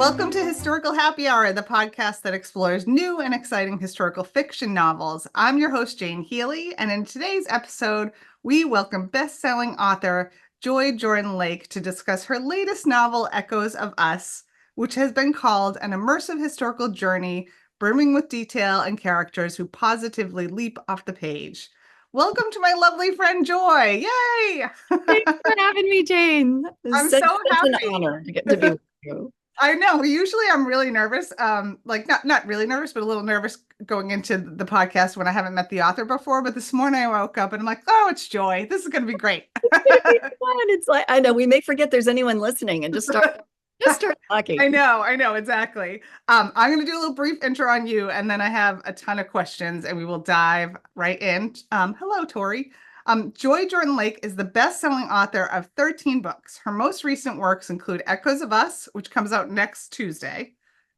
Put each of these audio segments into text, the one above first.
Welcome to Historical Happy Hour, the podcast that explores new and exciting historical fiction novels. I'm your host, Jane Healy, and in today's episode, we welcome best-selling author Joy Jordan Lake to discuss her latest novel, Echoes of Us, which has been called an immersive historical journey brimming with detail and characters who positively leap off the page. Welcome to my lovely friend, Joy. Yay! Thanks for having me, Jane. It's I'm such, so such an happy. honor to get to be with you. I know. Usually I'm really nervous. Like not really nervous, but a little nervous going into the podcast when I haven't met the author before. But this morning I woke up and I'm like, oh, it's Joy. This is gonna be great. It's gonna be fun. It's like I know we may forget there's anyone listening and just start talking. I know, exactly. I'm gonna do a little brief intro on you, and then I have a ton of questions, and we will dive right in. Hello, Tori. Joy Jordan Lake is the best-selling author of 13 books. Her most recent works include Echoes of Us, which comes out next Tuesday,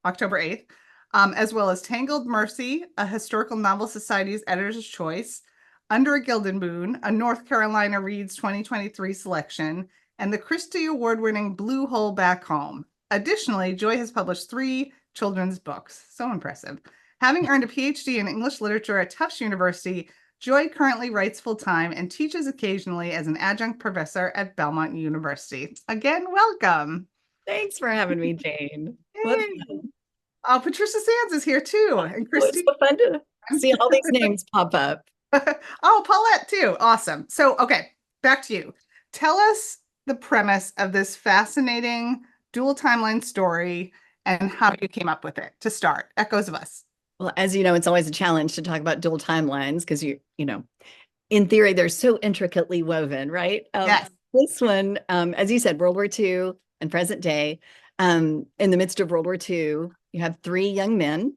October 8th, as well as Tangled Mercy, a Historical Novel Society's Editor's Choice, Under a Gilded Moon, a North Carolina Reads 2023 selection, and the Christie Award-winning Blue Hole Back Home. Additionally, Joy has published 3 children's books. So impressive. Having earned a PhD in English literature at Tufts University, Joy currently writes full-time and teaches occasionally as an adjunct professor at Belmont University. Again, welcome. Thanks for having me, Jane. What Yay. fun. Patricia Sands is here too. And It's Christy. so fun to see all these names pop up. Oh, Paulette too. Awesome. So, okay, back to you. Tell us the premise of this fascinating dual timeline story and how you came up with it to start. Echoes of Us. Well, as you know, it's always a challenge to talk about dual timelines because you know, in theory, they're so intricately woven, right? Yes. This one, as you said, World War II and present day. In the midst of World War II, you have 3 young men.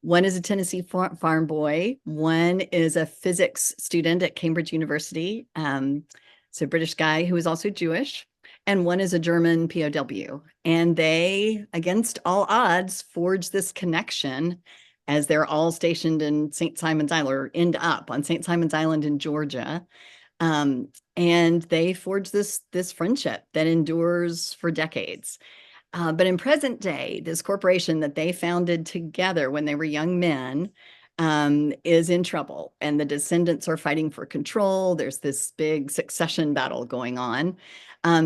One is a Tennessee farm boy. One is a physics student at Cambridge University. It's a British guy who is also Jewish. And one is a German POW. And they, against all odds, forge this connection as they're all stationed in St. Simon's Island, or end up on St. Simon's Island in Georgia. And they forge this friendship that endures for decades. But in present day, this corporation that they founded together when they were young men is in trouble, and the descendants are fighting for control. There's this big succession battle going on.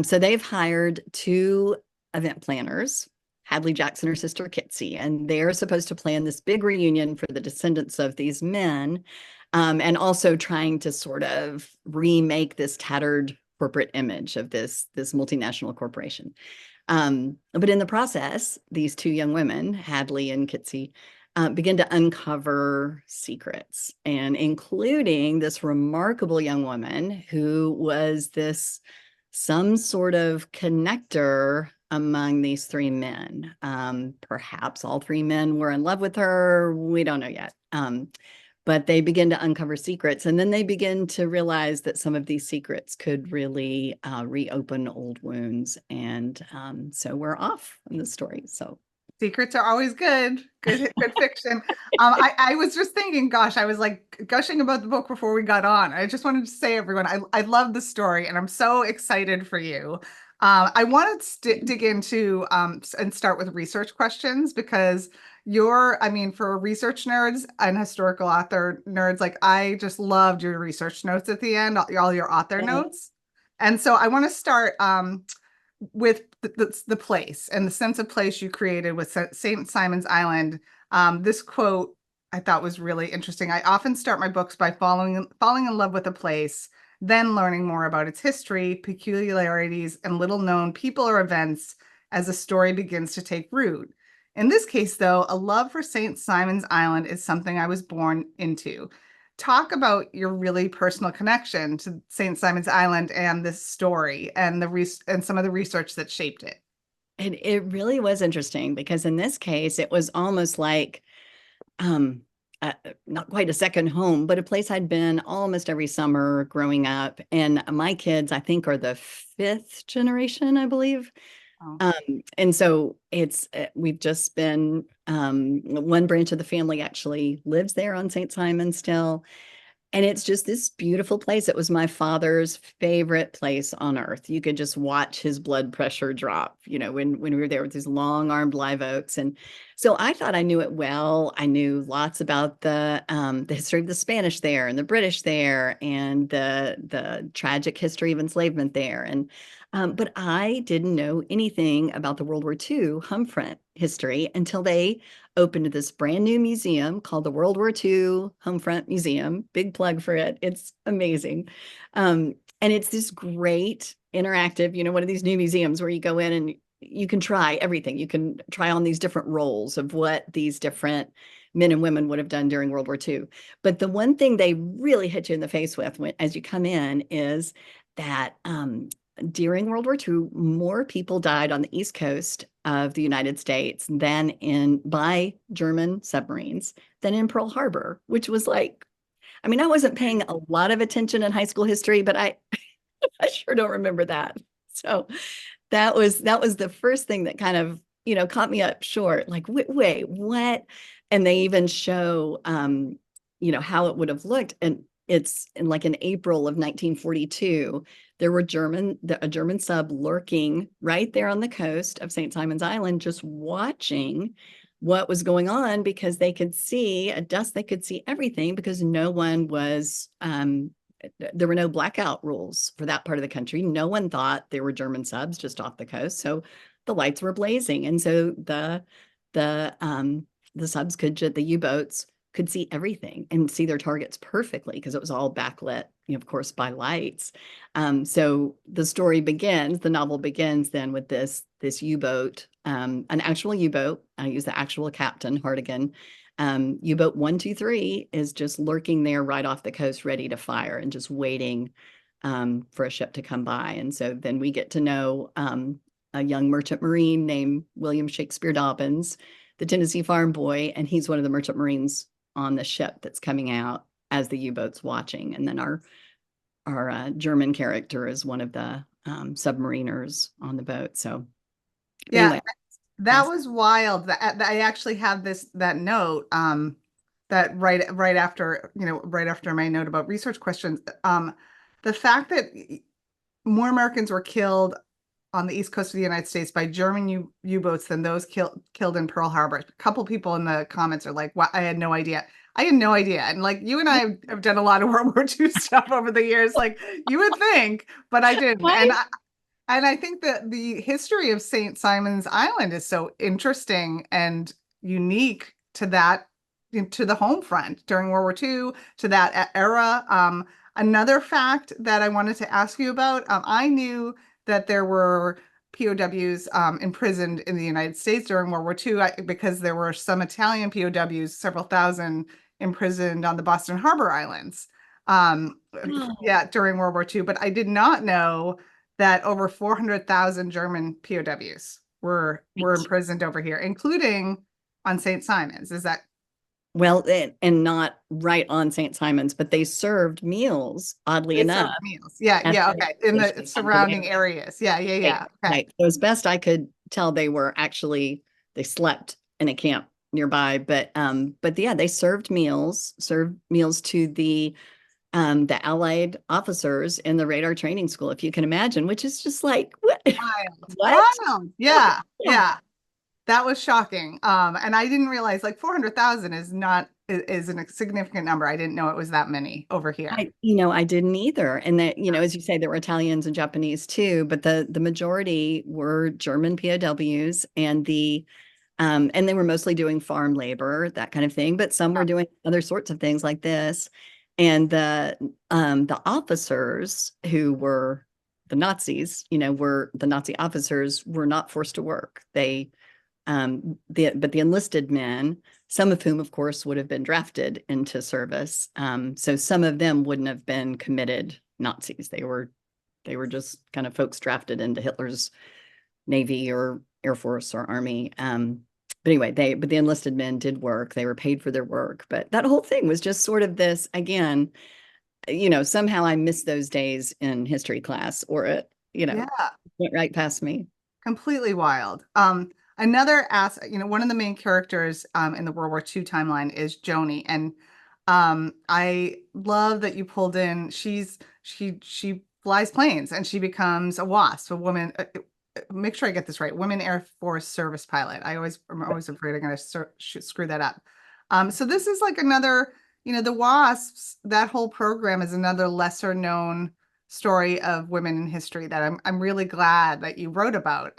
So they've hired 2 event planners, Hadley Jackson, her sister Kitzie, and they're supposed to plan this big reunion for the descendants of these men, and also trying to sort of remake this tattered corporate image of this multinational corporation. But in the process, these 2 young women, Hadley and Kitzie, begin to uncover secrets, and including this remarkable young woman who was some sort of connector among these 3 men. Perhaps all 3 men were in love with her. We don't know yet. But they begin to uncover secrets, and then they begin to realize that some of these secrets could really reopen old wounds. And so we're off in the story. So Secrets are always good. Good fiction. I was just thinking, gosh, I was like gushing about the book before we got on. I just wanted to say, everyone, I love the story, and I'm so excited for you. I want to dig into and start with research questions, because for research nerds and historical author nerds, like I just loved your research notes at the end, all your author notes. And so I want to start with the place and the sense of place you created with St. Simon's Island. This quote I thought was really interesting. I often start my books by falling in love with a place, then learning more about its history, peculiarities, and little-known people or events as the story begins to take root. In this case, though, a love for St. Simon's Island is something I was born into. Talk about your really personal connection to St. Simon's Island and this story and and some of the research that shaped it. And it really was interesting, because in this case, it was almost like not quite a second home, but a place I'd been almost every summer growing up. And my kids, I think, are the 5th generation, I believe. Oh. And so we've just been, one branch of the family actually lives there on St. Simon still. And it's just this beautiful place. It was my father's favorite place on earth. You could just watch his blood pressure drop, when we were there with these long-armed live oaks. And so I thought I knew it well. I knew lots about the history of the Spanish there and the British there and the tragic history of enslavement there. But I didn't know anything about the World War II home front history until they opened this brand new museum called the World War II Homefront Museum. Big plug for it. It's amazing. And it's this great interactive, one of these new museums where you go in and you can try everything. You can try on these different roles of what these different men and women would have done during World War II. But the one thing they really hit you in the face with as you come in is that during World War II, more people died on the East Coast of the United States by German submarines than in Pearl Harbor, which was like, I mean, I wasn't paying a lot of attention in high school history, but I sure don't remember that. So that was the first thing that kind of, caught me up short. Like, wait, what? And they even show, how it would have looked. And it's in April of 1942, there were a German sub lurking right there on the coast of St. Simon's Island, just watching what was going on because they could see at dusk, they could see everything because there were no blackout rules for that part of the country. No one thought there were German subs just off the coast. So the lights were blazing. And so the subs the U-boats could see everything and see their targets perfectly because it was all backlit, of course, by lights. So the novel begins then with this U-boat, an actual U-boat. I use the actual captain, Hartigan. U-boat 123 is just lurking there right off the coast, ready to fire and just waiting for a ship to come by. And so then we get to know a young merchant marine named William Shakespeare Dobbins, the Tennessee farm boy, and he's one of the merchant marines on the ship that's coming out as the U-boat's watching. And then our German character is one of the submariners on the boat. So Yeah, anyway, that was wild. That I actually have that note that right after, right after my note about research questions, the fact that more Americans were killed on the east coast of the United States by German U-boats than those killed in Pearl Harbor. A couple people in the comments are like, "Wow, I had no idea." I had no idea. And like you and I have done a lot of World War II stuff over the years. Like you would think, but I didn't. And I think that the history of St. Simon's Island is so interesting and unique to the home front during World War II, to that era. Another fact that I wanted to ask you about, I knew that there were POWs imprisoned in the United States during World War II because there were some Italian POWs, several thousand, imprisoned on the Boston Harbor Islands. Yeah, during World War II. But I did not know that over 400,000 German POWs were imprisoned over here, including on St. Simon's. Is that well, and not right on St. Simon's, but they served meals, oddly enough. Meals. Yeah, okay. In the surrounding areas. Yeah. Okay. Right. So as best I could tell, they slept in a camp nearby, but yeah, they served meals to the Allied officers in the radar training school, if you can imagine, which is just like what? Wild. Yeah. That was shocking. And I didn't realize like 400,000 is a significant number. I didn't know it was that many over here. I didn't either. And that, as you say, there were Italians and Japanese too, but the majority were German POWs and and they were mostly doing farm labor, that kind of thing, but some were doing other sorts of things like this. And the officers who were the Nazis, the Nazi officers were not forced to work. But the enlisted men, some of whom, of course, would have been drafted into service. So some of them wouldn't have been committed Nazis. They were just kind of folks drafted into Hitler's Navy or Air Force or Army. But anyway, but the enlisted men did work. They were paid for their work. But that whole thing was just sort of this, again, somehow I missed those days in history class, or it, went right past me. Completely wild. Another one of the main characters in the World War II timeline is Joni. And I love that you pulled in. She flies planes and she becomes a WASP, a woman. Make sure I get this right. Women Air Force Service pilot. I'm always afraid I'm going to screw that up. So this is like another, the WASPs. That whole program is another lesser known story of women in history that I'm really glad that you wrote about.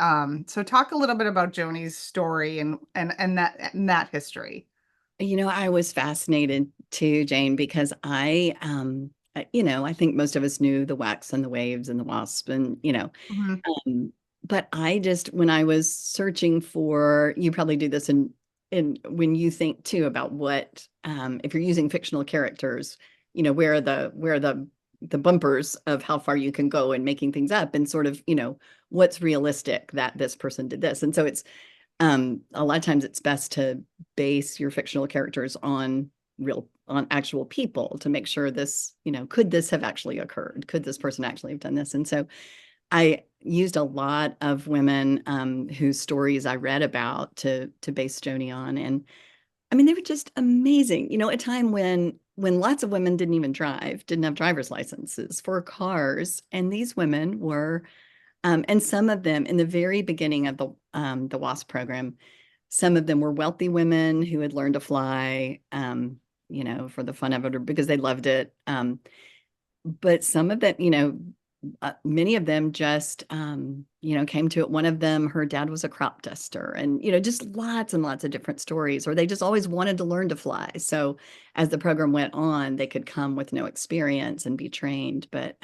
So talk a little bit about Joni's story and that history. I was fascinated too, Jane, because I think most of us knew the wax and the waves and the wasp and, Mhm. um, but I just, when I was searching for, you probably do this in when you think too about what, if you're using fictional characters, where are the bumpers of how far you can go in making things up and sort of, what's realistic that this person did this. And so a lot of times it's best to base your fictional characters on actual people to make sure this, could this have actually occurred? Could this person actually have done this? And so I used a lot of women whose stories I read about to base Joni on. And I mean, they were just amazing. A time when lots of women didn't even drive, didn't have driver's licenses for cars. And these women were and some of them in the very beginning of the WASP program, some of them were wealthy women who had learned to fly, for the fun of it or because they loved it. But some of them, many of them just, came to it. One of them, her dad was a crop duster, and just lots and lots of different stories. Or they just always wanted to learn to fly. So as the program went on, they could come with no experience and be trained. But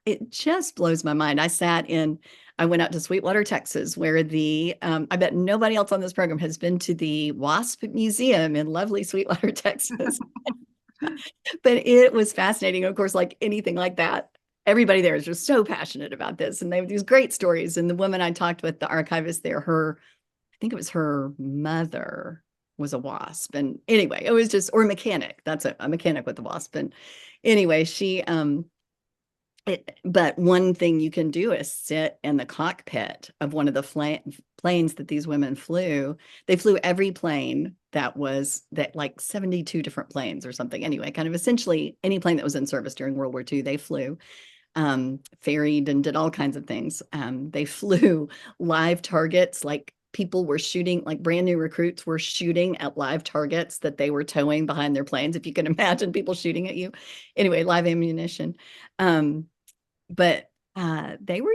it just blows my mind. I went out to Sweetwater, Texas, where I bet nobody else on this program has been to the WASP Museum in lovely Sweetwater, Texas. But it was fascinating. Of course, like anything like that, everybody there is just so passionate about this. And they have these great stories. And the woman I talked with, the archivist there, I think it was her mother was a WASP. And anyway, it was just, or a mechanic. That's a mechanic with the WASP. And anyway, but one thing you can do is sit in the cockpit of one of the planes that these women flew. They flew every plane that like 72 different planes or something. Anyway, kind of essentially any plane that was in service during World War II, they flew, ferried and did all kinds of things. They flew live targets, like people were shooting, like brand new recruits were shooting at live targets that they were towing behind their planes. If you can imagine people shooting at you. Anyway, live ammunition. But they were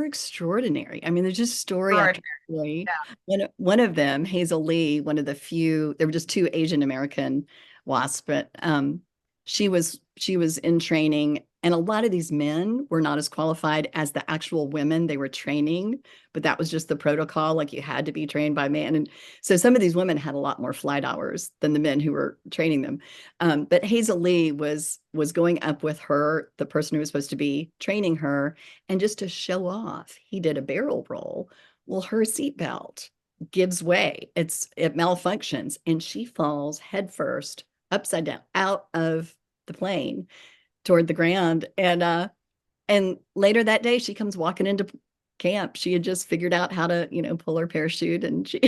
extraordinary. I mean, there's just story after Extraordinary. story. Yeah. One of them, Hazel Lee, one of the few, there were just two Asian American WASPs, but she was in training, and a lot of these men were not as qualified as the actual women they were training, but that was just the protocol. Like you had to be trained by men. And so some of these women had a lot more flight hours than the men who were training them. But Hazel Lee was going up with her, the person who was supposed to be training her, and just to show off, he did a barrel roll. Well, her seatbelt gives way. It malfunctions, and she falls headfirst, upside down, out of the plane toward the ground. And later that day, she comes walking into camp. She had just figured out how to, pull her parachute, and she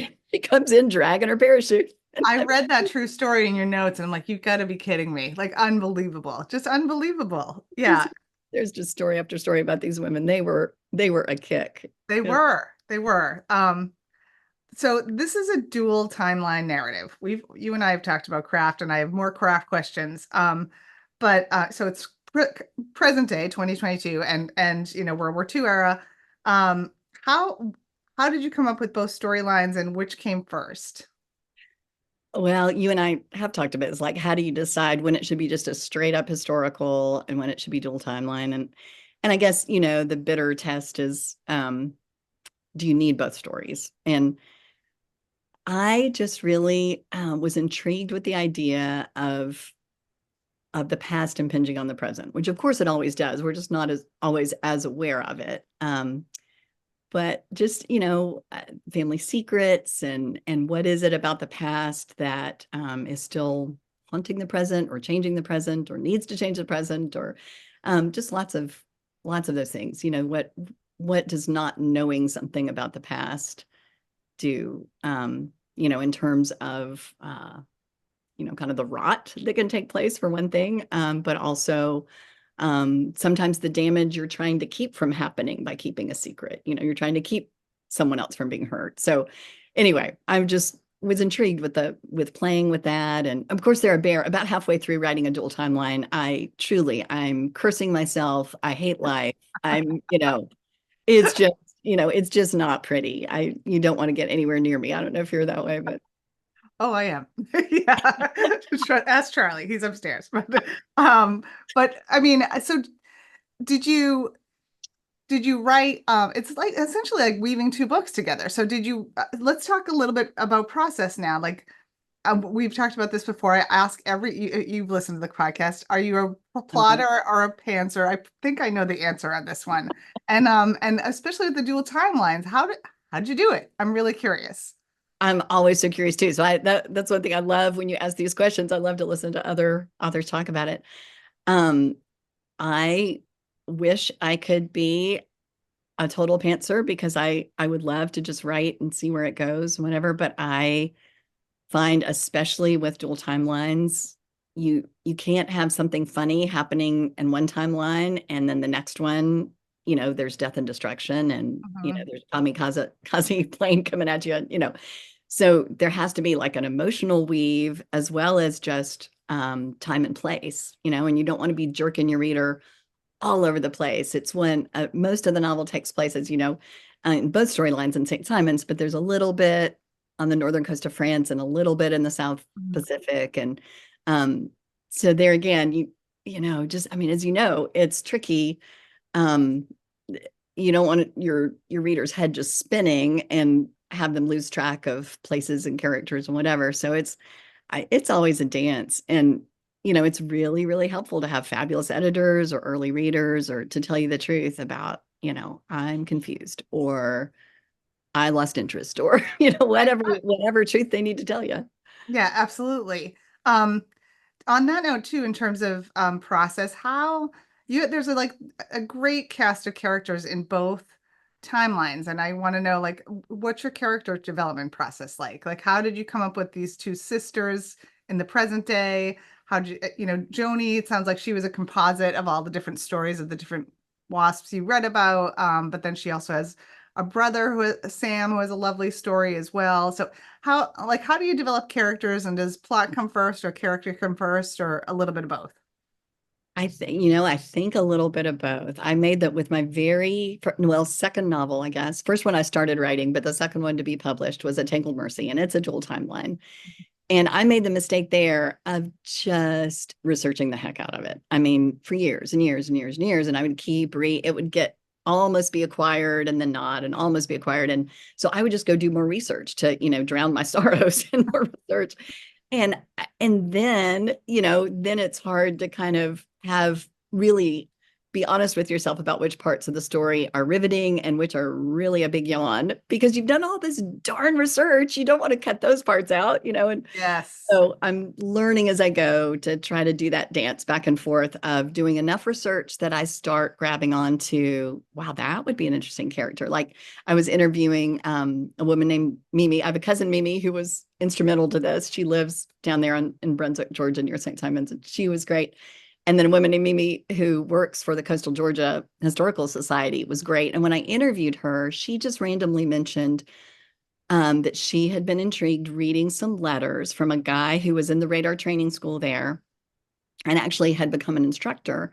comes in dragging her parachute. I read that true story in your notes and I'm like, you've got to be kidding me. Like unbelievable. Just unbelievable. There's, Yeah, there's just story after story about these women. They were a kick. they were. They were. So this is a dual timeline narrative. You and I have talked about craft and I have more craft questions. But so it's present day 2022 and World War II era. Um, how how did you come up with both storylines and which came first? Well, you and I have talked about it. It's like, how do you decide when it should be just a straight up historical and when it should be dual timeline? And I guess, the bitter test is, do you need both stories? And I just really was intrigued with the idea of the past impinging on the present, which of course it always does. We're just not as always as aware of it. But just, family secrets and what is it about the past that is still haunting the present or changing the present or needs to change the present or just lots of those things. What does not knowing something about the past do? In terms of kind of the rot that can take place for one thing, but also sometimes the damage you're trying to keep from happening by keeping a secret. You're trying to keep someone else from being hurt. So anyway, I just was intrigued with playing with that. And of course, about halfway through writing a dual timeline, I'm cursing myself. I hate life. It's just, it's just not pretty. You don't want to get anywhere near me. I don't know if you're that way, but Oh, I am. Yeah. Ask Charlie. He's upstairs. But I mean, so did you write it's like essentially like weaving two books together. So did you let's talk a little bit about process now. Like we've talked about this before. I ask you've listened to the podcast. Are you a Mhm. plotter or a pantser? I think I know the answer on this one. And especially with the dual timelines, how'd you do it? I'm really curious. I'm always so curious too. So that's one thing I love when you ask these questions. I love to listen to other authors talk about it. Um, I wish I could be a total pantser because I would love to just write and see where it goes, whatever. But I find, especially with dual timelines, you can't have something funny happening in one timeline and then the next one, there's death and destruction, and Mhm. there's kamikaze plane coming at you. So there has to be like an emotional weave as well as just time and place, and you don't want to be jerking your reader all over the place. It's when most of the novel takes place, as in both storylines in St. Simon's, but there's a little bit on the northern coast of France and a little bit in the South Mhm. Pacific. And um, so there again, just, I mean, as it's tricky. Um, you don't want your reader's head just spinning and have them lose track of places and characters and whatever. So it's always a dance. And, it's really, really helpful to have fabulous editors or early readers, or to tell you the truth about, I'm confused, or I lost interest, or, whatever truth they need to tell you. Yeah, absolutely. Um, on that note too, in terms of process, how you there's a great cast of characters in both timelines, and I want to know like what's your character development process like? Like how did you come up with these two sisters in the present day? How did Joni, it sounds like she was a composite of all the different stories of the different wasps you read about, but then she also has a brother Sam, who has a lovely story as well. So how do you develop characters, and does plot come first or character come first or a little bit of both? I think a little bit of both. I made that with my second novel, I guess. First one I started writing, but the second one to be published was A Tangled Mercy, and it's a dual timeline. And I made the mistake there of just researching the heck out of it. I mean, for years and years and years and years, and I would it would get almost be acquired and then not, and almost be acquired. And so I would just go do more research to, drown my sorrows in more research. And then it's hard to kind of have really be honest with yourself about which parts of the story are riveting and which are really a big yawn, because you've done all this darn research. You don't want to cut those parts out, and Yes. so I'm learning as I go to try to do that dance back and forth of doing enough research that I start grabbing on to, wow, that would be an interesting character. Like I was interviewing a woman named Mimi. I have a cousin, Mimi, who was instrumental to this. She lives down there in Brunswick, Georgia, near St. Simons, and she was great. And then a woman named Mimi who works for the Coastal Georgia Historical Society was great. And when I interviewed her, she just randomly mentioned that she had been intrigued reading some letters from a guy who was in the radar training school there and actually had become an instructor.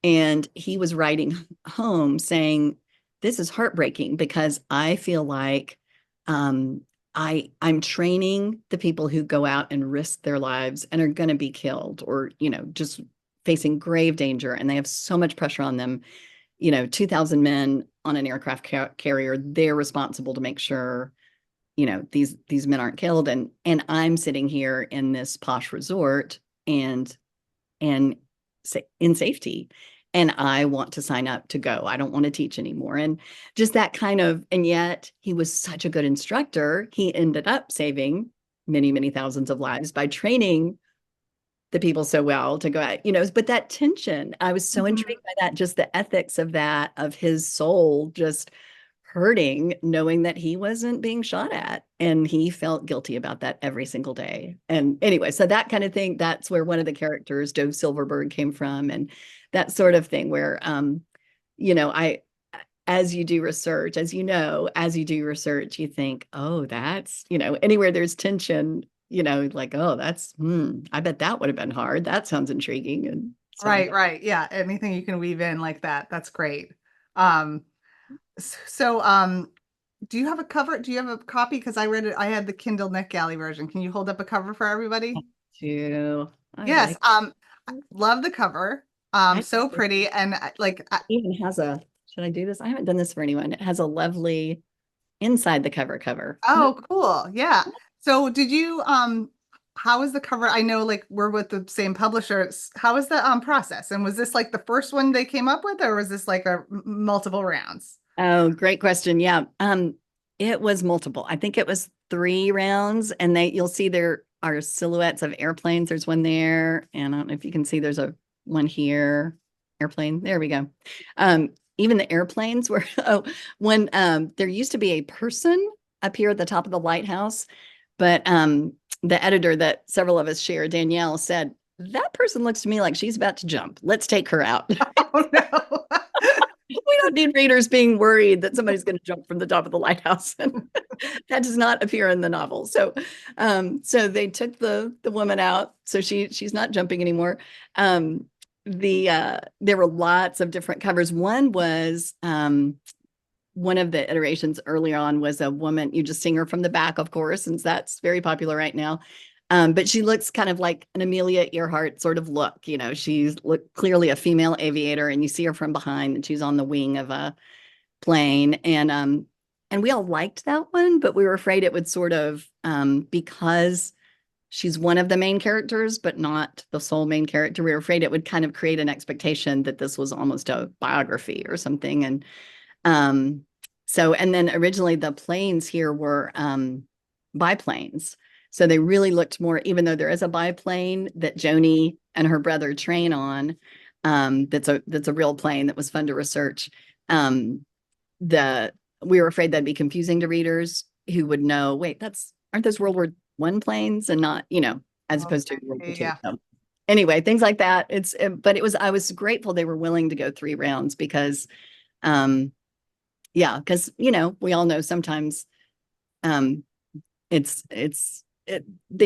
And he was writing home saying, "This is heartbreaking because I feel like um, I'm training the people who go out and risk their lives and are going to be killed, or just facing grave danger, and they have so much pressure on them. 2,000 men on an aircraft carrier. They're responsible to make sure these men aren't killed, and I'm sitting here in this posh resort and in safety, and I want to sign up to go. I don't want to teach anymore." And just that kind of, and yet he was such a good instructor. He ended up saving many, many thousands of lives by training the people so well to go out, but that tension, I was so Mhm. intrigued by that, just the ethics of that, of his soul just hurting knowing that he wasn't being shot at, and he felt guilty about that every single day. And anyway, so that kind of thing, that's where one of the characters, Dove Silverberg, came from, and that sort of thing where I as you do research, as you do research, you think, oh, that's, anywhere there's tension, like, oh, that's, I bet that would have been hard. That sounds intriguing. And so, Right, right. Yeah, anything you can weave in like that. That's great. Um, so, do you have a cover? Do you have a copy? Because I read it, I had the Kindle NetGalley version. Can you hold up a cover for everybody? too, I Yes. like Love the cover. it. So pretty. And Even has a, should I do this? I haven't done this for anyone. It has a lovely inside the cover. oh, cool. Yeah. So did you how was the cover? I know like we're with the same publishers. How was the process? And was this like the first one they came up with, or was this like a multiple rounds? Oh, great question. Yeah. It was multiple. I think it was 3 rounds, and you'll see there are silhouettes of airplanes. There's one there, and I don't know if you can see there's a one here. Airplane. There we go. Even the airplanes were when there used to be a person up here at the top of the lighthouse, but the editor that several of us share, Danielle, said, that person looks to me like she's about to jump. Let's take her out. Oh no. We don't need readers being worried that somebody's going to jump from the top of the lighthouse. That does not appear in the novel. So they took the woman out, so she's not jumping anymore. There were lots of different covers. One was one of the iterations early on was a woman. You just seeing her from the back, of course, since that's very popular right now. But she looks kind of like an Amelia Earhart sort of look. She's clearly a female aviator, and you see her from behind, and she's on the wing of a plane. And we all liked that one, but we were afraid it would sort of, because she's one of the main characters, but not the sole main character, we were afraid it would kind of create an expectation that this was almost a biography or something. And and then originally the planes here were biplanes. So they really looked more, even though there is a biplane that Joni and her brother train on, that's a real plane that was fun to research. We were afraid that'd be confusing to readers who would know, wait, aren't those World War I planes and not, as opposed to World War II. Yeah. So anyway, things like that. But I was grateful they were willing to go 3 rounds because, because we all know sometimes, they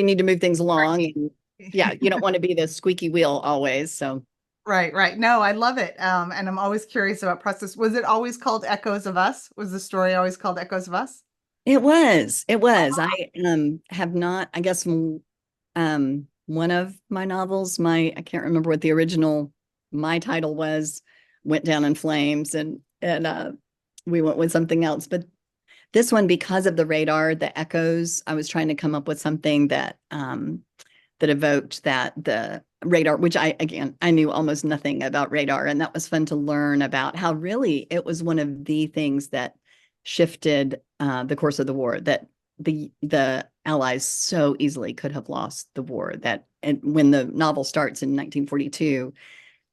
need to move things along, and you don't want to be the squeaky wheel always. So Right, right. No, I love it. And I'm always curious about process. Was it always called Echoes of Us? Was the story always called Echoes of Us? it was. I have not, I guess, one of my novels, I can't remember what the original my title was, went down in flames, and we went with something else. But this one, because of the radar, the echoes, I was trying to come up with something that evoked the radar, which I knew almost nothing about radar. And that was fun to learn about how really it was one of the things that shifted the course of the war, that the Allies so easily could have lost the war. And when the novel starts in 1942,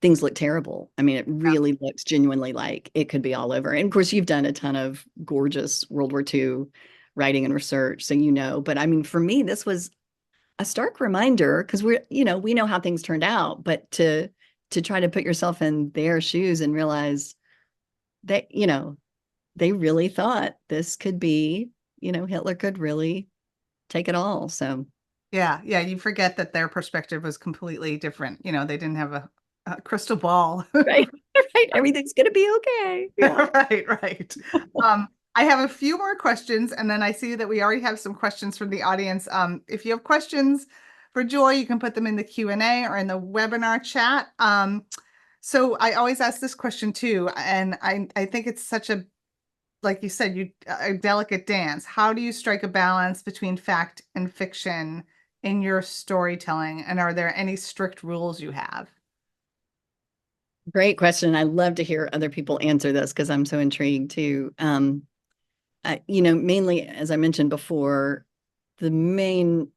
things look terrible. I mean, it really looks genuinely like it could be all over. And of course, you've done a ton of gorgeous World War II writing and research, so but I mean, for me, this was a stark reminder, because we know how things turned out, but to try to put yourself in their shoes and realize that, they really thought this could be, Hitler could really take it all. So Yeah, you forget that their perspective was completely different. They didn't have a crystal ball. right, right, everything's gonna be okay. Yeah. Right. I have a few more questions, and then I see that we already have some questions from the audience. If you have questions for Joy, you can put them in the Q&A or in the webinar chat. So I always ask this question too, and I think it's such a, like you said, a delicate dance. How do you strike a balance between fact and fiction in your storytelling? And are there any strict rules you have? Great question. I love to hear other people answer this because I'm so intrigued too. Mainly, as I mentioned before, the main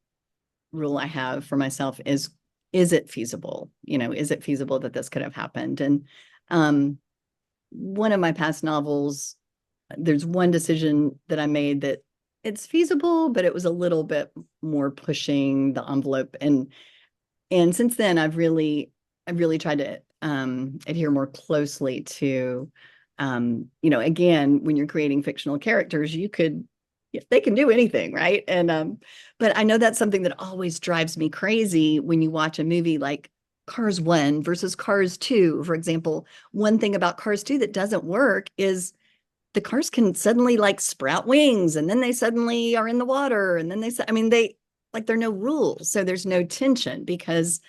rule I have for myself is it feasible? Is it feasible that this could have happened? And one of my past novels, there's one decision that I made that it's feasible, but it was a little bit more pushing the envelope. And since then I've really tried to adhere more closely to again, when you're creating fictional characters, they can do anything, right? And but I know that's something that always drives me crazy when you watch a movie like Cars 1 versus Cars 2, for example. One thing about Cars 2 that doesn't work is the cars can suddenly like sprout wings, and then they suddenly are in the water, and then they like, there are no rules, so there's no tension, because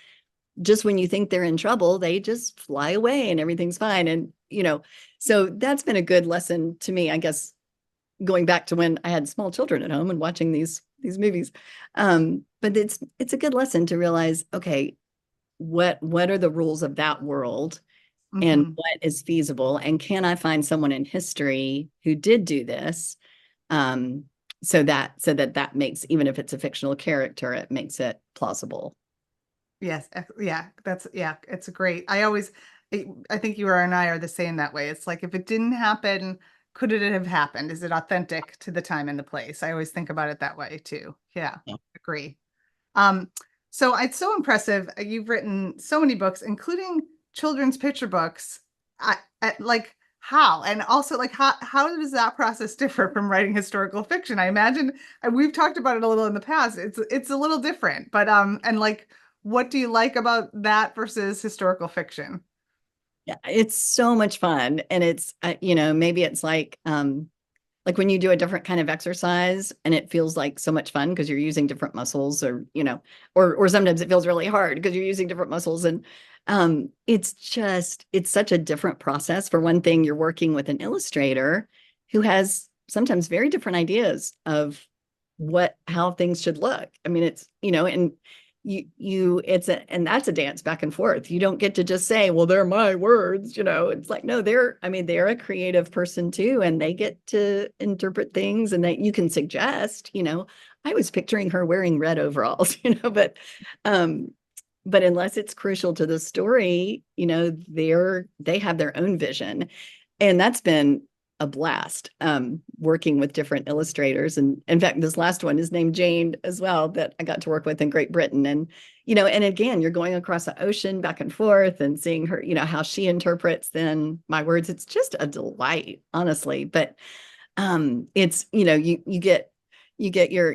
just when you think they're in trouble, they just fly away and everything's fine. And so that's been a good lesson to me, I guess, going back to when I had small children at home and watching these movies. But it's a good lesson to realize, okay, what are the rules of that world, and Hmm. what is feasible, and can I find someone in history who did do this, so that makes, even if it's a fictional character, it makes it plausible. Yes. Yeah. Yeah, it's great. I think you and I are the same that way. It's like, if it didn't happen, could it have happened? Is it authentic to the time and the place? I always think about it that way too. Yeah, Yeah. agree. Um, so it's so impressive. You've written so many books, including children's picture books. Like, how? And also, like, how does that process differ from writing historical fiction? I imagine, and we've talked about it a little in the past. It's a little different, but and like, what do you like about that versus historical fiction? Yeah, it's so much fun. And it's maybe it's like when you do a different kind of exercise and it feels like so much fun because you're using different muscles, or or sometimes it feels really hard because you're using different muscles. And it's such a different process. For one thing, you're working with an illustrator who has sometimes very different ideas of how things should look. I mean, it's and and that's a dance back and forth. You don't get to just say, well, they're my words. It's like, no, they're a creative person too, and they get to interpret things, and that you can suggest. I was picturing her wearing red overalls, um but unless it's crucial to the story, they have their own vision. And that's been a blast, working with different illustrators. And in fact, this last one is named Jane as well, that I got to work with in Great Britain. And and again, you're going across the ocean back and forth and seeing her, how she interprets then my words. It's just a delight, honestly. But it's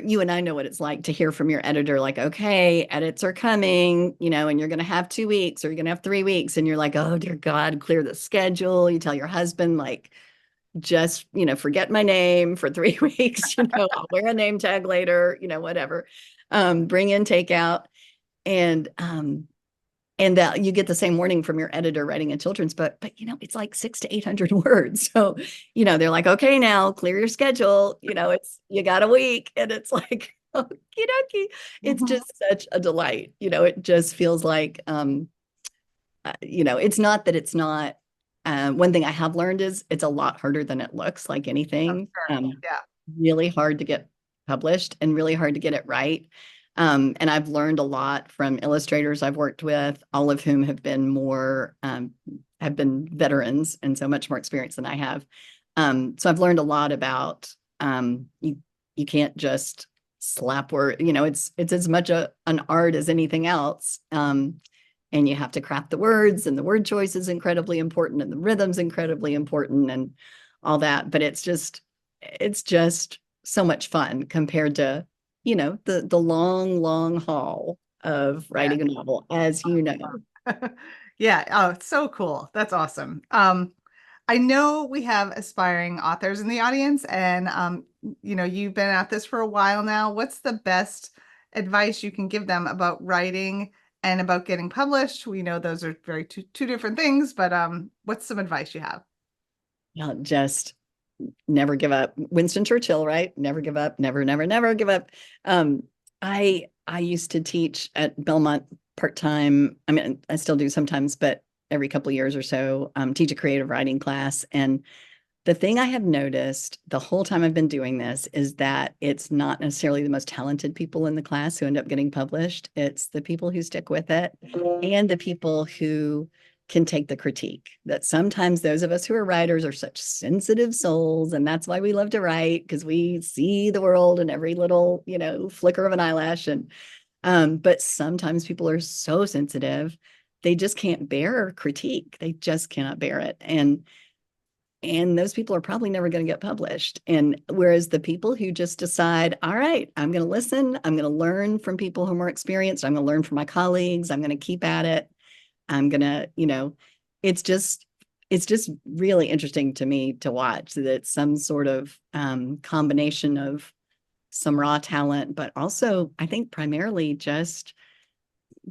you and I know what it's like to hear from your editor, like, okay, edits are coming, and you're going to have 2 weeks, or you're going to have 3 weeks, and you're like, oh dear God, clear the schedule. You tell your husband, like, just forget my name for 3 weeks. I'll wear a name tag later, whatever. Bring in takeout. And that you get the same warning from your editor writing a children's book, but it's like 600 to 800 words. So they're like, okay, now clear your schedule. You got a week. And it's like, okie dokie. It's Mhm. just such a delight. It just feels like it's not that it's not. One thing I have learned is it's a lot harder than it looks, like I'm anything. sure. Yeah. Really hard to get published and really hard to get it right. And I've learned a lot from illustrators I've worked with, all of whom have been veterans and so much more experience than I have. So I've learned a lot about you can't just slap word. It's as much an art as anything else. And you have to craft the words, and the word choice is incredibly important, and the rhythm's incredibly important, and all that. But it's just so much fun compared to the long haul of Yeah. writing a novel, as you know. Yeah. Oh, it's so cool. That's awesome. I know we have aspiring authors in the audience, and you've been at this for a while now. What's the best advice you can give them about writing and about getting published? We know those are very two different things, but what's some advice you have? Just never give up. Winston Churchill, right? Never give up. Never, never, never give up. um I used to teach at Belmont part-time. I mean, I still do sometimes, but every couple of years or so, teach a creative writing class. And the thing I have noticed the whole time I've been doing this is that it's not necessarily the most talented people in the class who end up getting published. It's the people who stick with it, and the people who can take the critique, that sometimes those of us who are writers are such sensitive souls, and that's why we love to write, because we see the world in every little, flicker of an eyelash. And but sometimes people are so sensitive, they just can't bear critique. They just cannot bear it. And those people are probably never going to get published. And whereas the people who just decide, all right, I'm going to listen, I'm going to learn from people who are more experienced, I'm going to learn from my colleagues, I'm going to keep at it, I'm going to, it's just really interesting to me to watch that it's some sort of combination of some raw talent, but also I think primarily just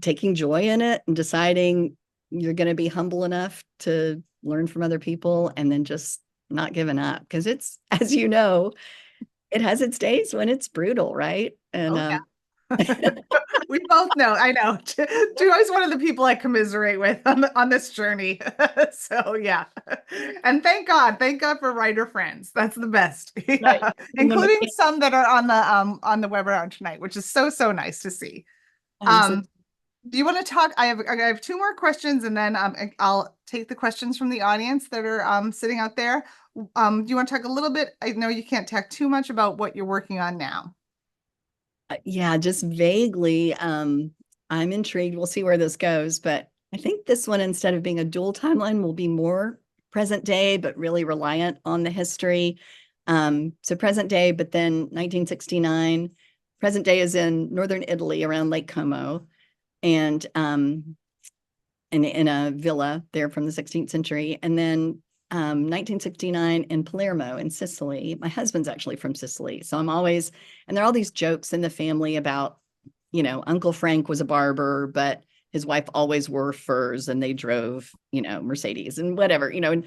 taking joy in it and deciding you're going to be humble enough to learn from other people and then just not giving up. Because it's, as you know, it has its days when it's brutal, right? And Oh, yeah. We both know. I know. Joy is one of the people I commiserate with on this journey. So yeah. And thank God for writer friends. That's the best. right. Yeah. Including some that are on the webinar tonight, which is so nice to see. So Do you want to talk? I have two more questions, and then I'll take the questions from the audience that are sitting out there. Do you want to talk a little bit? I know you can't talk too much about what you're working on now. yeah, just vaguely. I'm intrigued. We'll see where this goes, but I think this one, instead of being a dual timeline, will be more present day, but really reliant on the history. So present day, but then 1969. Present day is in northern Italy around Lake Como, and in a villa there from the 16th century. And then 1969 in Palermo in Sicily. My husband's actually from Sicily. So I'm always, and there are all these jokes in the family about, Uncle Frank was a barber, but his wife always wore furs and they drove, Mercedes and whatever, and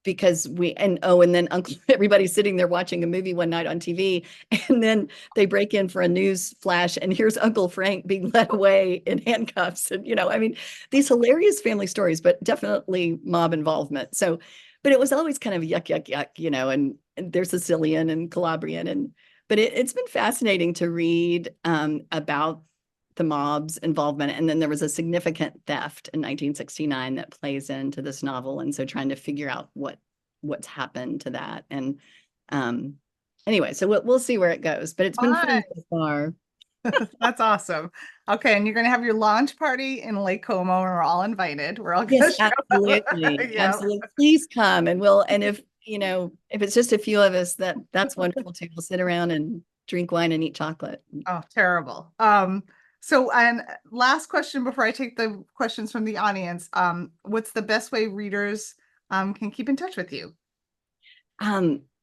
because and then Uncle, everybody's sitting there watching a movie one night on TV, and then they break in for a news flash, and here's Uncle Frank being led away in handcuffs. And, these hilarious family stories, but definitely mob involvement. So, but it was always kind of yuck, yuck, yuck, and they're Sicilian and Calabrian. But it's been fascinating to read about the mob's involvement. And then there was a significant theft in 1969 that plays into this novel. And so trying to figure out what's happened to that. And anyway, so we'll see where it goes, but it's been fun so far. That's awesome. Okay, and you're going to have your launch party in Lake Como, and we're all invited. We're all going Yes, to show absolutely. Yeah. Absolutely. Please come, and if if it's just a few of us, that's wonderful too. We'll sit around and drink wine and eat chocolate. Oh, terrible. So, and last question before I take the questions from the audience. What's the best way readers can keep in touch with you?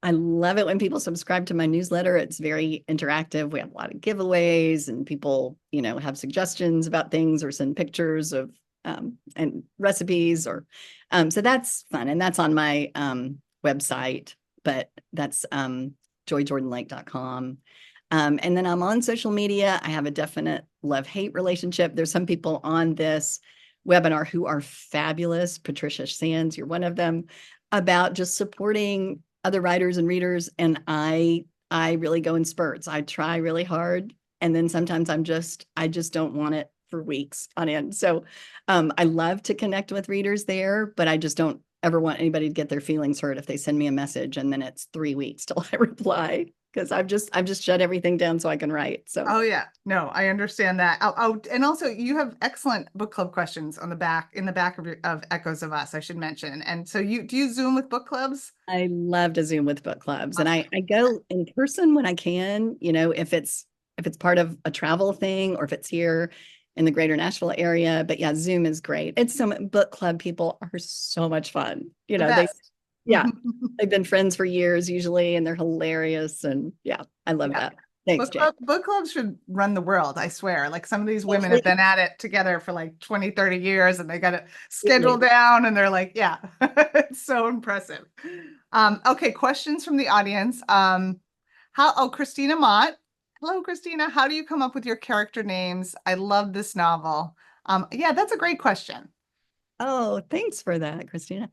I love it when people subscribe to my newsletter. It's very interactive. We have a lot of giveaways, and people, have suggestions about things or send pictures of and recipes, or so that's fun. And that's on my website, but that's joyjordanlake.com. And then I'm on social media. I have a definite love-hate relationship. There's some people on this webinar who are fabulous. Patricia Sands, you're one of them, about just supporting other writers and readers. And I really go in spurts. I try really hard. And then sometimes I just don't want it for weeks on end. So I love to connect with readers there, but I just don't ever want anybody to get their feelings hurt if they send me a message and then it's 3 weeks till I reply, because I've just shut everything down so I can write. So Oh yeah, no, I understand that. And also you have excellent book club questions on the back of Echoes of Us, I should mention. And so do you Zoom with book clubs? I love to Zoom with book clubs, and I go in person when I can, if it's part of a travel thing or if it's here in the greater Nashville area. But yeah, Zoom is great. Book club people are so much fun. The best. They've been friends for years usually, and they're hilarious. And yeah, I love that. Thanks, Jay. Book clubs should run the world, I swear. Like some of these women have been at it together for like 20, 30 years, and they got it scheduled down, and they're like, yeah, it's so impressive. Okay, questions from the audience. Christina Mott. Hello, Christina. How do you come up with your character names? I love this novel. Yeah, that's a great question. Oh, thanks for that, Christina.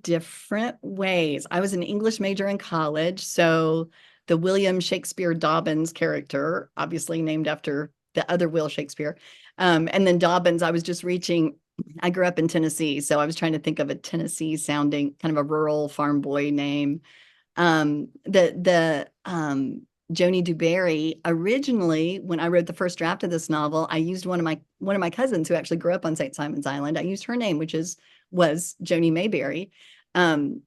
Different ways. I was an English major in college, so the William Shakespeare Dobbins character, obviously named after the other Will Shakespeare. And then Dobbins, I was just reaching I grew up in Tennessee, so I was trying to think of a Tennessee sounding kind of a rural farm boy name. The Joni DuBarry, originally when I wrote the first draft of this novel, I used one of my cousins who actually grew up on St. Simon's Island. I used her name, which was Joni Mayberry. Um,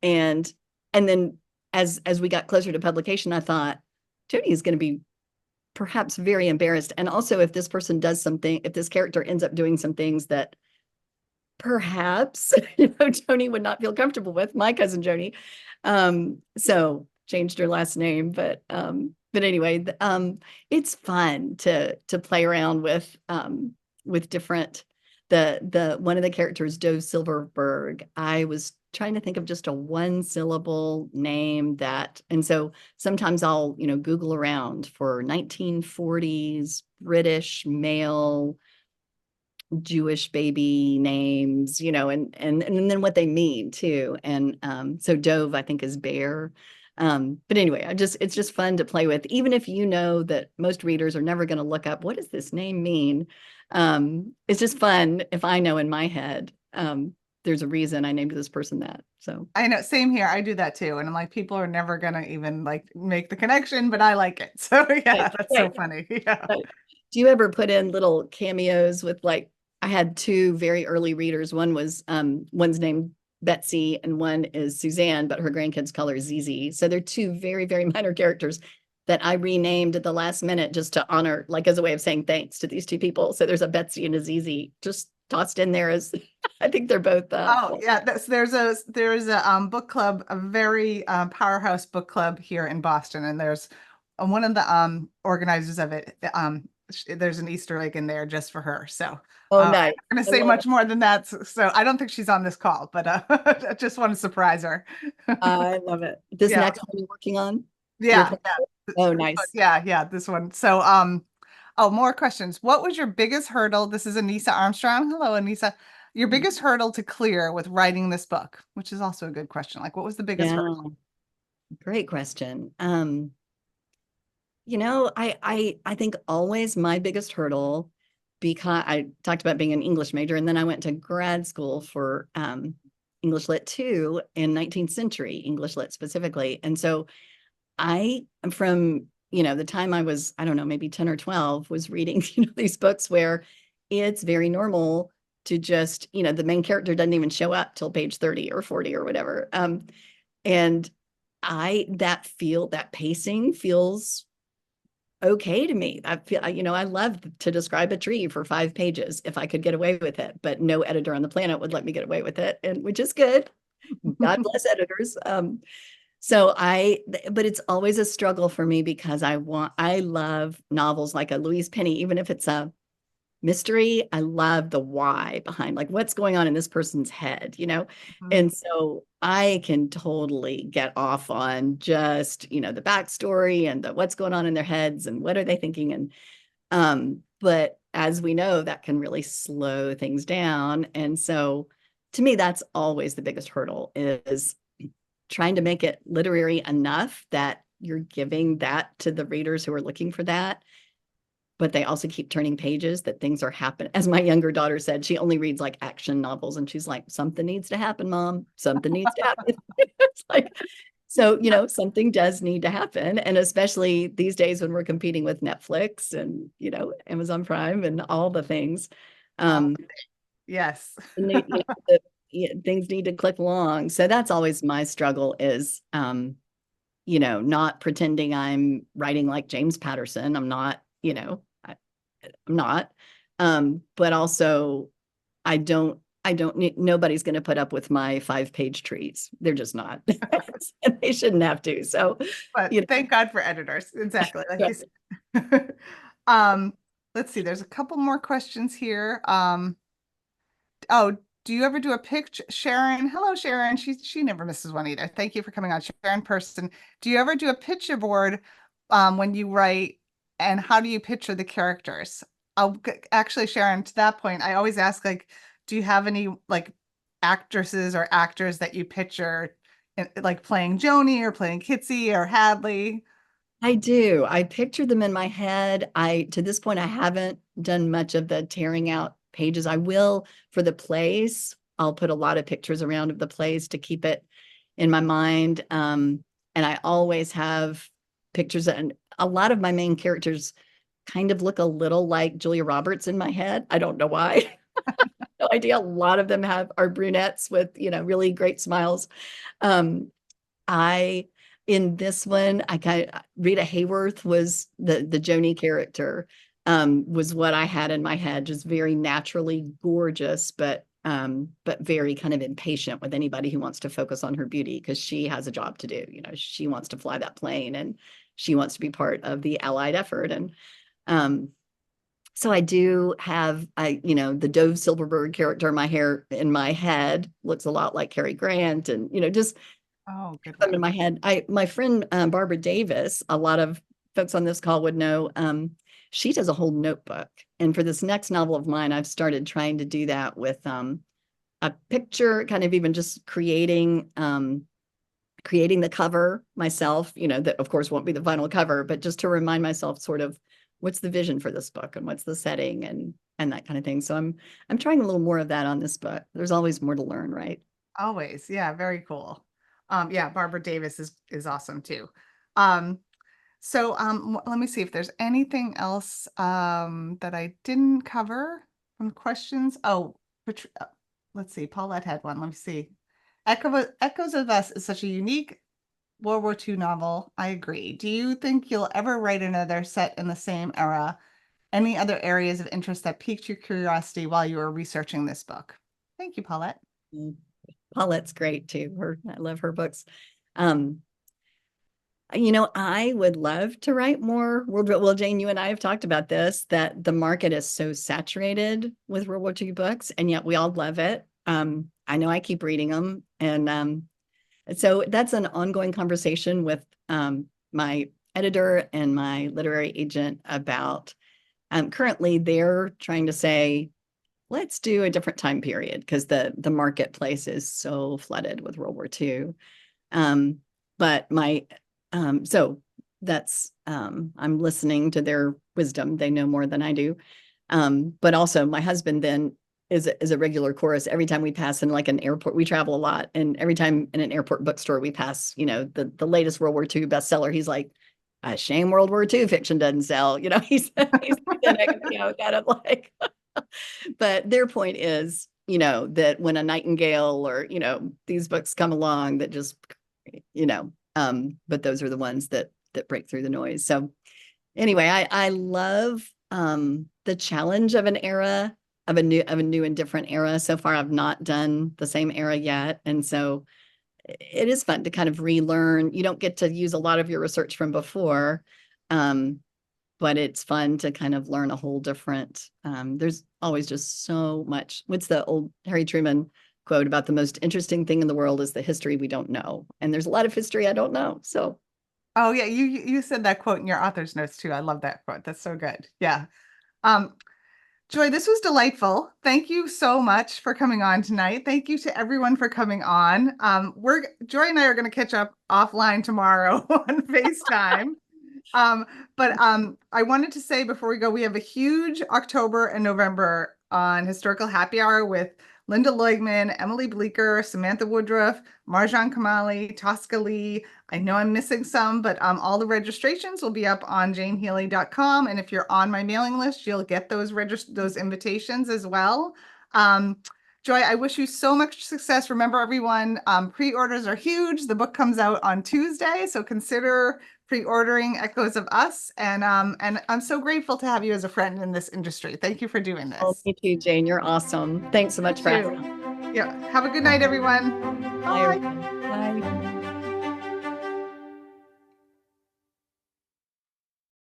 and and then as we got closer to publication, I thought Joni is going to be perhaps very embarrassed. And also, if this person does something, if this character ends up doing some things that perhaps Joni would not feel comfortable with, my cousin Joni. So changed her last name, but anyway, it's fun to play around with different the one of the characters, Dove Silverberg. I was trying to think of just a one syllable name and so sometimes I'll, Google around for 1940s British male Jewish baby names, and then what they mean too. And so Dove, I think, is bear. But anyway, it's just fun to play with, even if you know that most readers are never going to look up what does this name mean. It's just fun if I know in my head, there's a reason I named this person that. So I know, same here. I do that too. And I'm like, people are never gonna even like make the connection, but I like it. So yeah, right, that's so right, funny. Yeah. right. Do you ever put in little cameos with like I had two very early readers. One's named Betsy and one is Suzanne, but her grandkids call her ZZ. So they're two very, very minor characters that I renamed at the last minute just to honor, like as a way of saying thanks to these two people. So there's a Betsy and a ZZ just tossed in there as I think they're both Oh yeah, there's a book club, a very powerhouse book club here in Boston, and there's one of the organizers of it. There's an Easter egg in there just for her. So oh I'm nice. not going to I say love much more than that. So I don't think she's on this call, but I just want to surprise her. I love it. This Yeah, next one you're working on? You're yeah, yeah. oh nice. Yeah, this one. So oh, more questions. What was your biggest hurdle? This is Anissa Armstrong. Hello, Anissa. Your biggest hurdle to clear with writing this book, which is also a good question. Like, what was the biggest hurdle? Yeah, great question. I think always my biggest hurdle, because I talked about being an English major, and then I went to grad school for English Lit 2 in 19th century English Lit specifically. And so I, from the time I was, I don't know, maybe 10 or 12, was reading these books where it's very normal to just, the main character doesn't even show up till page 30 or 40 or whatever. And that pacing feels okay to me. I feel, I love to describe a tree for 5 pages if I could get away with it, but no editor on the planet would let me get away with it, and which is good. God bless editors. But it's always a struggle for me because I love novels like a Louise Penny, even if it's a mystery. I love the why behind like what's going on in this person's head. Mhm. And so I can totally get off on just, the backstory and the what's going on in their heads and what are they thinking. And but as we know, that can really slow things down. And so to me, that's always the biggest hurdle is trying to make it literary enough that you're giving that to the readers who are looking for that, but they also keep turning pages that things are happening. As my younger daughter said, she only reads like action novels, and she's like, something needs to happen, Mom. Something needs to happen. It's like, so, something does need to happen. And especially these days when we're competing with Netflix and, Amazon Prime and all the things. Uh, Um, yes. things need to click along. So that's always my struggle is, not pretending I'm writing like James Patterson. I'm not, I'm not. But also I don't need, nobody's going to put up with my 5-page trees. They're just not. And they shouldn't have to. So, But you know, thank God for editors. Exactly. Like yeah. you said. Um, let's see, there's a couple more questions here. Oh, do you ever do a picture, Sharon? Hello, Sharon. She never misses one either. Thank you for coming on, Sharon Person. Do you ever do a picture board when you write, and how do you picture the characters? Actually, Sharon, to that point, I always ask like, do you have any like actresses or actors that you picture like playing Joni or playing Kitzie or Hadley? I do. I picture them in my head. To this point, I haven't done much of the tearing out pages. I will for the plays. I'll put a lot of pictures around of the plays to keep it in my mind. And I always have pictures, and a lot of my main characters kind of look a little like Julia Roberts in my head. I don't know why. No idea. A lot of them are brunettes with, really great smiles. I in this one, Rita Hayworth was the Joni character, was what I had in my head, just very naturally gorgeous, but very kind of impatient with anybody who wants to focus on her beauty, because she has a job to do. She wants to fly that plane, and she wants to be part of the Allied effort. And so I do have, the Dove Silverberg character, in my head looks a lot like Cary Grant, and, just Oh, good them in one. my head. My friend, Barbara Davis, a lot of folks on this call would know, she does a whole notebook. And for this next novel of mine, I've started trying to do that with, a picture, kind of even just creating the cover myself, that of course won't be the final cover, but just to remind myself sort of what's the vision for this book and what's the setting and that kind of thing. So I'm trying a little more of that on this book. There's always more to learn, right? Always. Yeah, very cool. Yeah, Barbara Davis is awesome too. Um, let me see if there's anything else that I didn't cover from questions. Oh, let's see. Paulette had one. Let me see. Echoes of Us is such a unique World War II novel. I agree. Do you think you'll ever write another set in the same era? Any other areas of interest that piqued your curiosity while you were researching this book? Thank you, Paulette. Mm. Paulette's great too. I love her books. I would love to write more World War. Well, Jane, you and I have talked about this, that the market is so saturated with World War II books, and yet we all love it. I know I keep reading them, and so that's an ongoing conversation with my editor and my literary agent about. Currently, they're trying to say, let's do a different time period, because the marketplace is so flooded with World War II. But so that's, I'm listening to their wisdom. They know more than I do. But also my husband then is a regular chorus. Every time we pass in like an airport, we travel a lot. And every time in an airport bookstore, we pass, the latest World War II bestseller. He's like, a shame World War II fiction doesn't sell. He's kind of like, but their point is, that when a Nightingale or, these books come along that just, but those are the ones that break through the noise. So anyway, I love the challenge of an era, of a new and different era. So far, I've not done the same era yet. And so it is fun to kind of relearn. You don't get to use a lot of your research from before, but it's fun to kind of learn a whole different, there's always just so much. What's the old Harry Truman quote about the most interesting thing in the world is the history we don't know. And there's a lot of history I don't know. So. Oh yeah, you said that quote in your author's notes too. I love that quote. That's so good. Yeah. Joy, this was delightful. Thank you so much for coming on tonight. Thank you to everyone for coming on. Joy and I are going to catch up offline tomorrow on FaceTime. But I wanted to say before we go, we have a huge October and November on Historical Happy Hour with Linda Leugman, Emily Bleeker, Samantha Woodruff, Marjan Kamali, Tosca Lee. I know I'm missing some, but all the registrations will be up on janehealy.com. And if you're on my mailing list, you'll get those invitations as well. Joy, I wish you so much success. Remember, everyone, pre-orders are huge. The book comes out on Tuesday, so consider pre-ordering Echoes of Us. And I'm so grateful to have you as a friend in this industry. Thank you for doing this. Oh, me too, Jane. You're awesome. Thanks so much for having me. Yeah. Have a good night, everyone. Bye. Bye.